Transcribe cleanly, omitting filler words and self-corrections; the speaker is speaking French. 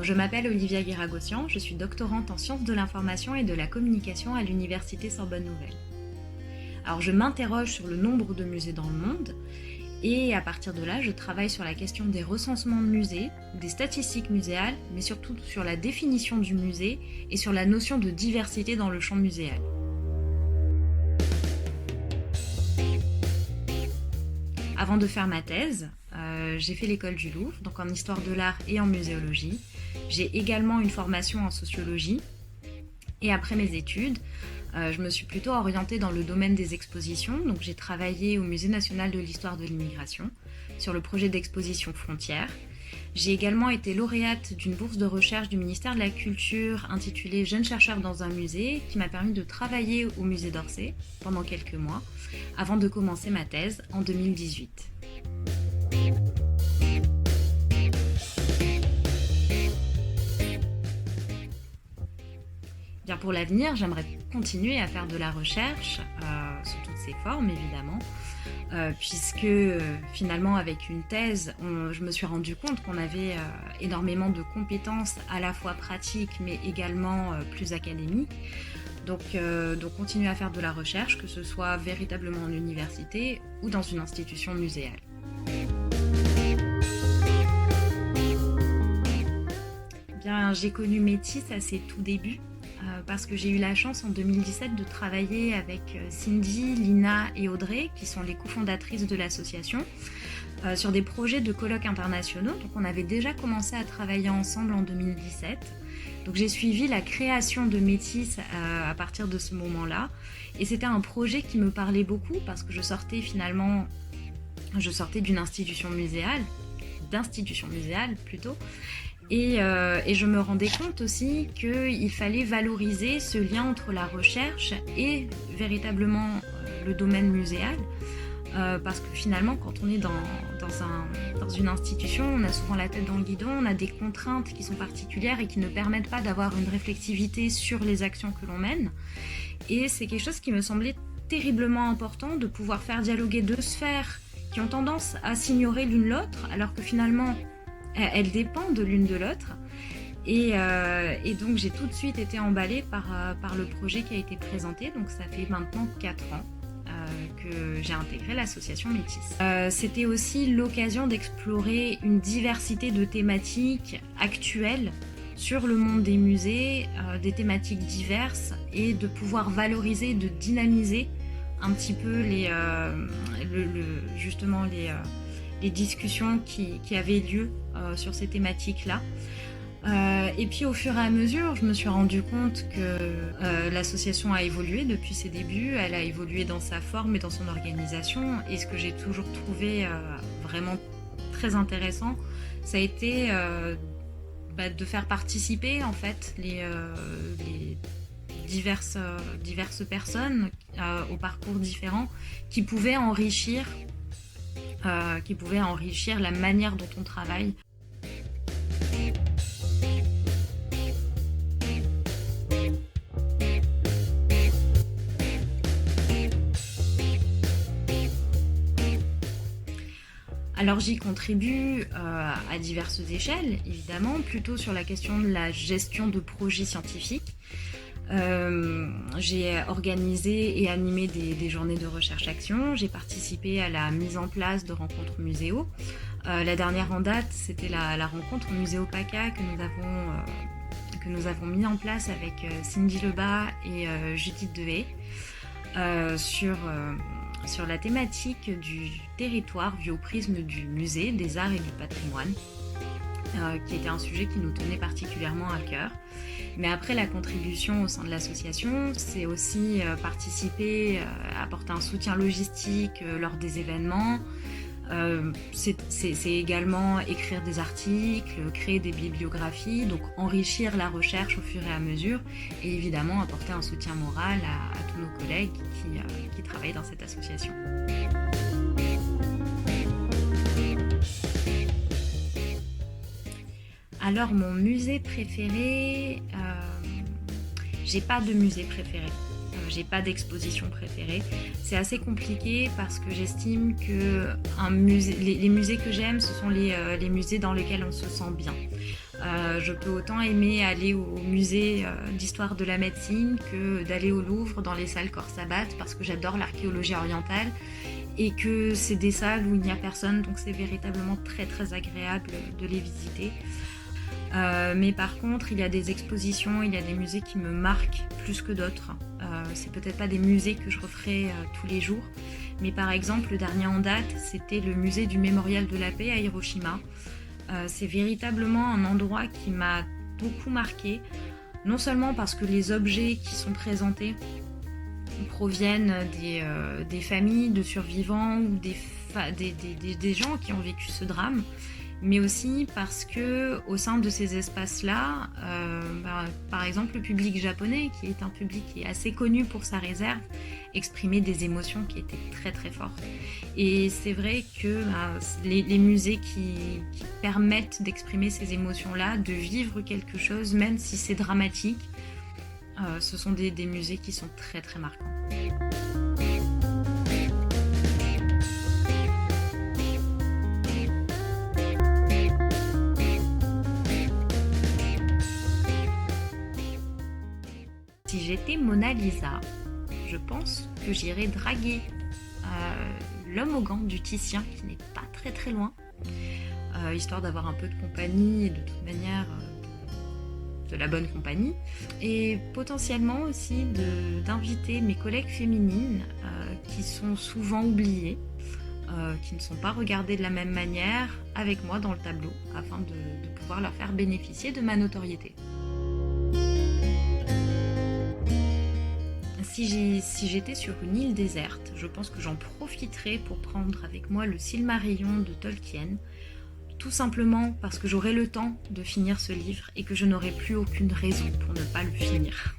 Alors, je m'appelle Olivia Guiragossian, je suis doctorante en sciences de l'information et de la communication à l'Université Sorbonne Nouvelle. Alors, je m'interroge sur le nombre de musées dans le monde et à partir de là, je travaille sur la question des recensements de musées, des statistiques muséales, mais surtout sur la définition du musée et sur la notion de diversité dans le champ muséal. Avant de faire ma thèse, j'ai fait l'école du Louvre, donc en histoire de l'art et en muséologie. J'ai également une formation en sociologie. Et après mes études, je me suis plutôt orientée dans le domaine des expositions. Donc j'ai travaillé au Musée national de l'histoire de l'immigration sur le projet d'exposition Frontières. J'ai également été lauréate d'une bourse de recherche du ministère de la Culture intitulée Jeunes chercheurs dans un musée qui m'a permis de travailler au musée d'Orsay pendant quelques mois avant de commencer ma thèse en 2018. Bien, pour l'avenir, j'aimerais continuer à faire de la recherche, sous toutes ses formes évidemment, puisque finalement avec une thèse, je me suis rendu compte qu'on avait énormément de compétences à la fois pratiques mais également plus académiques. Donc continuer à faire de la recherche, que ce soit véritablement en université ou dans une institution muséale. Bien, j'ai connu Métis à ses tout débuts. Parce que j'ai eu la chance en 2017 de travailler avec Cindy, Lina et Audrey, qui sont les cofondatrices de l'association, sur des projets de colloques internationaux. Donc on avait déjà commencé à travailler ensemble en 2017. Donc j'ai suivi la création de Métis à partir de ce moment-là. Et c'était un projet qui me parlait beaucoup parce que je sortais d'une institution muséale plutôt. Et je me rendais compte aussi qu'il fallait valoriser ce lien entre la recherche et véritablement le domaine muséal. Parce que finalement, quand on est dans une institution, on a souvent la tête dans le guidon, on a des contraintes qui sont particulières et qui ne permettent pas d'avoir une réflexivité sur les actions que l'on mène. Et c'est quelque chose qui me semblait terriblement important, de pouvoir faire dialoguer deux sphères qui ont tendance à s'ignorer l'une l'autre, alors que finalement, elles dépendent de l'une de l'autre. Et donc j'ai tout de suite été emballée par le projet qui a été présenté. Donc ça fait maintenant 4 ans que j'ai intégré l'association Métis. C'était aussi l'occasion d'explorer une diversité de thématiques actuelles sur le monde des musées, des thématiques diverses, et de pouvoir valoriser, de dynamiser un petit peu les discussions qui avaient lieu sur ces thématiques-là. Et puis au fur et à mesure, je me suis rendu compte que l'association a évolué depuis ses débuts, elle a évolué dans sa forme et dans son organisation, et ce que j'ai toujours trouvé vraiment très intéressant, ça a été de faire participer en fait les diverses personnes aux parcours différents qui pouvaient enrichir la manière dont on travaille. Alors j'y contribue à diverses échelles, évidemment, plutôt sur la question de la gestion de projets scientifiques. J'ai organisé et animé des journées de recherche-action, j'ai participé à la mise en place de rencontres muséo. La dernière en date, c'était la rencontre Muséo PACA que nous avons mis en place avec Cindy Lebas et Judith Dehaye sur la thématique du territoire vu au prisme du musée, des arts et du patrimoine, qui était un sujet qui nous tenait particulièrement à cœur. Mais après, la contribution au sein de l'association, c'est aussi participer, apporter un soutien logistique lors des événements. C'est également écrire des articles, créer des bibliographies, donc enrichir la recherche au fur et à mesure, et évidemment apporter un soutien moral à tous nos collègues qui travaillent dans cette association. Alors mon musée préféré, j'ai pas de musée préféré. J'ai pas d'exposition préférée. C'est assez compliqué parce que j'estime que les musées que j'aime, ce sont les musées dans lesquels on se sent bien. Je peux autant aimer aller au musée d'histoire de la médecine que d'aller au Louvre dans les salles Corsabat parce que j'adore l'archéologie orientale et que c'est des salles où il n'y a personne, donc c'est véritablement très très agréable de les visiter. Mais par contre, il y a des expositions, il y a des musées qui me marquent plus que d'autres. C'est peut-être pas des musées que je referai tous les jours, mais par exemple, le dernier en date, c'était le musée du Mémorial de la Paix à Hiroshima. C'est véritablement un endroit qui m'a beaucoup marqué, non seulement parce que les objets qui sont présentés proviennent des familles de survivants ou des gens qui ont vécu ce drame, mais aussi parce que au sein de ces espaces-là, par exemple le public japonais, qui est un public qui est assez connu pour sa réserve, exprimait des émotions qui étaient très très fortes. Et c'est vrai que les musées qui permettent d'exprimer ces émotions-là, de vivre quelque chose, même si c'est dramatique, ce sont des musées qui sont très très marquants. Si j'étais Mona Lisa, je pense que j'irais draguer l'homme aux gants du Titien, qui n'est pas très très loin, histoire d'avoir un peu de compagnie et de toute manière de la bonne compagnie, et potentiellement aussi d'inviter mes collègues féminines qui sont souvent oubliées, qui ne sont pas regardées de la même manière avec moi dans le tableau, afin de pouvoir leur faire bénéficier de ma notoriété. Si j'étais sur une île déserte, je pense que j'en profiterais pour prendre avec moi le Silmarillion de Tolkien, tout simplement parce que j'aurai le temps de finir ce livre et que je n'aurai plus aucune raison pour ne pas le finir.